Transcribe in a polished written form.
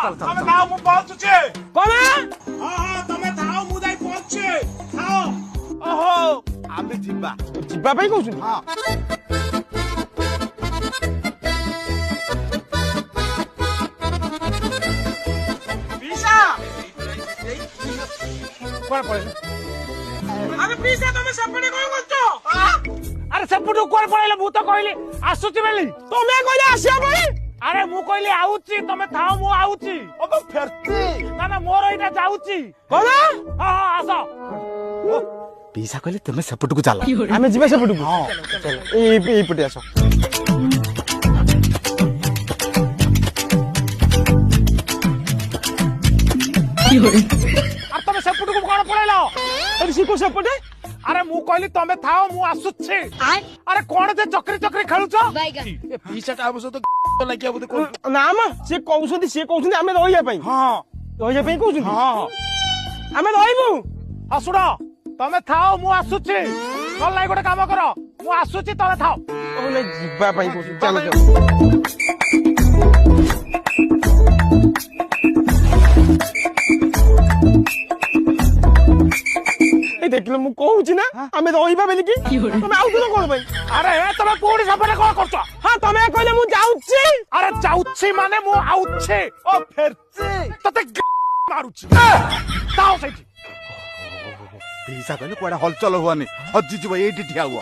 ତମେ ଥାଅ ମୁଁ ପହଞ୍ଚୁଛି। କଣ ହଁ ତମେ ଥାଅ ମୁଁ ଯାଇ ପହଞ୍ଚୁଛି। ଥାଅ। ଓହୋ ଆମେ ଯିବା। ଯିବା ପାଇଁ କହୁଛନ୍ତି? ହଁ ପିସା କୁଆଡେ ପଳେଇଲ? ଆରେ ପିସା ତମେ ସେପଟେ କଣ କରୁଛ? ଆରେ ସେପଟୁ କୁଆଡେ ପଳେଇଲ? ମୁଁ ତ କହିଲି ଆସୁଛି ବୋଲି। ତମେ କହିଲେ ଆସିବା ପାଇଁ? ଆରେ ମୁଁ କହିଲି ଆଉଚି, ତମେ ଥାଅ ମୁଁ ଆଉଚି। ମୁଁ ଫେରତି। ନା ନା ମୋର ଏଇଟା ଯାଉଛି। କଣ? ହଁ ହଁ ଆସ। ପିସା କହିଲେ ତମେ ସେପଟକୁ ଚାଲ। ଆମେ ଯିବା ସେପଟକୁ। ହଁ ଏଇପଟେ ଆସ। ଆରେ ତମେ ସେପଟକୁ କଣ ପଳେଇଲ? ଆରେ ଶିଖୁ ସେପଟେ। ଆରେ ମୁଁ କହିଲି ତମେ ଥାଅ ମୁଁ ଆସୁଛି। ଆରେ କଣ ଯେ ଚକ୍ରି ଚକ୍ରି ଖେଳୁଛ? ଏ ପିସାଟା ଆମ ସହିତ ଲାଗିବା ବୋଧେ କହୁଛୁ। ନା ମ ସିଏ କହୁଛନ୍ତି ଆମେ ରହିବା ପାଇଁ। ହଁ ରହିବା ପାଇଁ କହୁଛନ୍ତି। ହଁ ଆମେ ରହିବୁ। ହଁ ଶୁଣ ତମେ ଥାଅ ମୁଁ ଆସୁଛି। ନହେଲେ ନାଇଁ ଗୋଟେ କାମ କର, ମୁଁ ଆସୁଛି ତମେ ଥାଅ। ଯିବା ପାଇଁ କହୁଛନ୍ତି। ଚାଲ ଚାଲ। ଏଇ ଦେଖିଲ ମୁଁ କହୁଛି ନା ଆମେ ରହିବା ବୋଲିକି। ତମେ ଆଉଥିଲ କଣ ପାଇଁ? ଆରେ ତମେ କୋଉଠି ସେପଟେ କଣ କରୁଛ? ହଁ ତମେ କହିଲେ ମୁଁ ଯାଉଛି। ଆରେ ଯାଉଛି ମାନେ ମୁଁ ଆଉଛି। ଓ ଫେରତି। ତତେ ମାରୁଛି। ଥାଅ ସେଇଠି। ପିସା କହିଲେ କୁଆଡେ ହଲଚଲ ହୁଅନି, ହଜିଯିବ, ଏଇଠି ଠିଆ ହୁଅ।